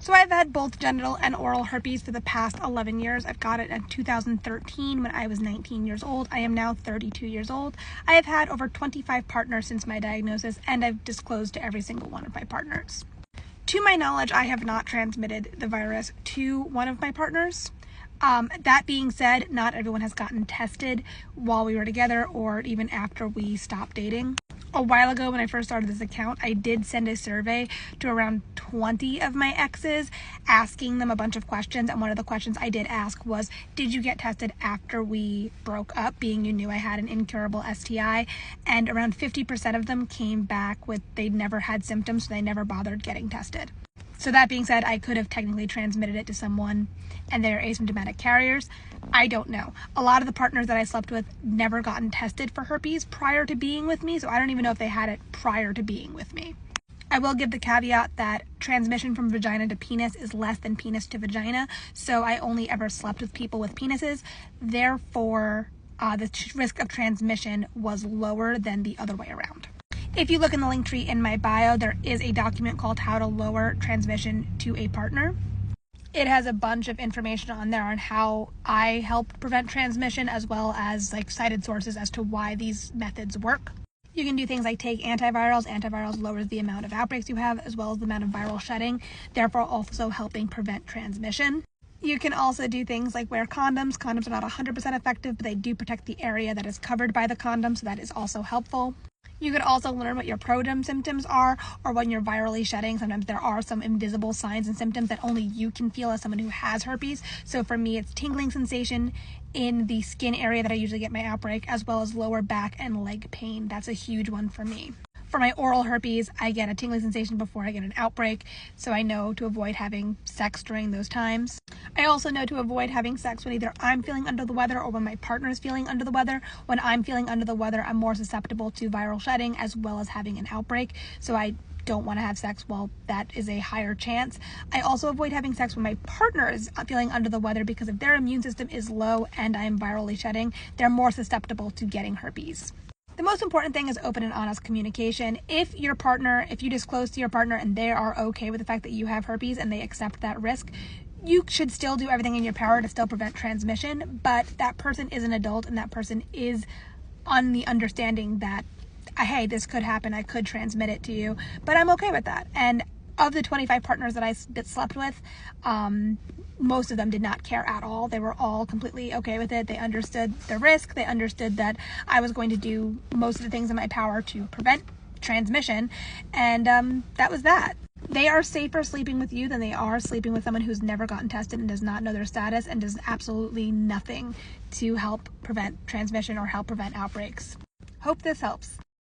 So I've had both genital and oral herpes for the past 11 years. I've got it in 2013 when I was 19 years old. I am now 32 years old. I have had over 25 partners since my diagnosis, and I've disclosed to every single one of my partners. To my knowledge, I have not transmitted the virus to one of my partners. That being said, not everyone has gotten tested while we were together or even after we stopped dating. A while ago, when I first started this account, I did send a survey to around 20 of my exes, asking them a bunch of questions. And one of the questions I did ask was, did you get tested after we broke up, being you knew I had an incurable STI? And around 50% of them came back with they'd never had symptoms, so they never bothered getting tested. So that being said, I could have technically transmitted it to someone and they're asymptomatic carriers. I don't know. A lot of the partners that I slept with never gotten tested for herpes prior to being with me, so I don't even know if they had it prior to being with me. I will give the caveat that transmission from vagina to penis is less than penis to vagina, so I only ever slept with people with penises. Therefore, the risk of transmission was lower than the other way around. If you look in the link tree in my bio, there is a document called How to Lower Transmission to a Partner. It has a bunch of information on there on how I help prevent transmission, as well as cited sources as to why these methods work. You can do things like take antivirals. Antivirals lowers the amount of outbreaks you have, as well as the amount of viral shedding, therefore also helping prevent transmission. You can also do things like wear condoms. Condoms are not 100% effective, but they do protect the area that is covered by the condom, so that is also helpful. You could also learn what your prodrome symptoms are, or when you're virally shedding. Sometimes there are some invisible signs and symptoms that only you can feel as someone who has herpes. So for me, it's tingling sensation in the skin area that I usually get my outbreak, as well as lower back and leg pain. That's a huge one for me. For my oral herpes, I get a tingling sensation before I get an outbreak, so I know to avoid having sex during those times. I also know to avoid having sex when either I'm feeling under the weather or when my partner is feeling under the weather. When I'm feeling under the weather, I'm more susceptible to viral shedding as well as having an outbreak, so I don't want to have sex while that is a higher chance. I also avoid having sex when my partner is feeling under the weather, because if their immune system is low and I'm virally shedding, they're more susceptible to getting herpes. The most important thing is open and honest communication. If you disclose to your partner and they are okay with the fact that you have herpes and they accept that risk, you should still do everything in your power to still prevent transmission, but that person is an adult and that person is on the understanding that, hey, this could happen, I could transmit it to you, but I'm okay with that. And of the 25 partners that I slept with, most of them did not care at all. They were all completely okay with it. They understood the risk. They understood that I was going to do most of the things in my power to prevent transmission, and that was that. They are safer sleeping with you than they are sleeping with someone who's never gotten tested and does not know their status and does absolutely nothing to help prevent transmission or help prevent outbreaks. Hope this helps.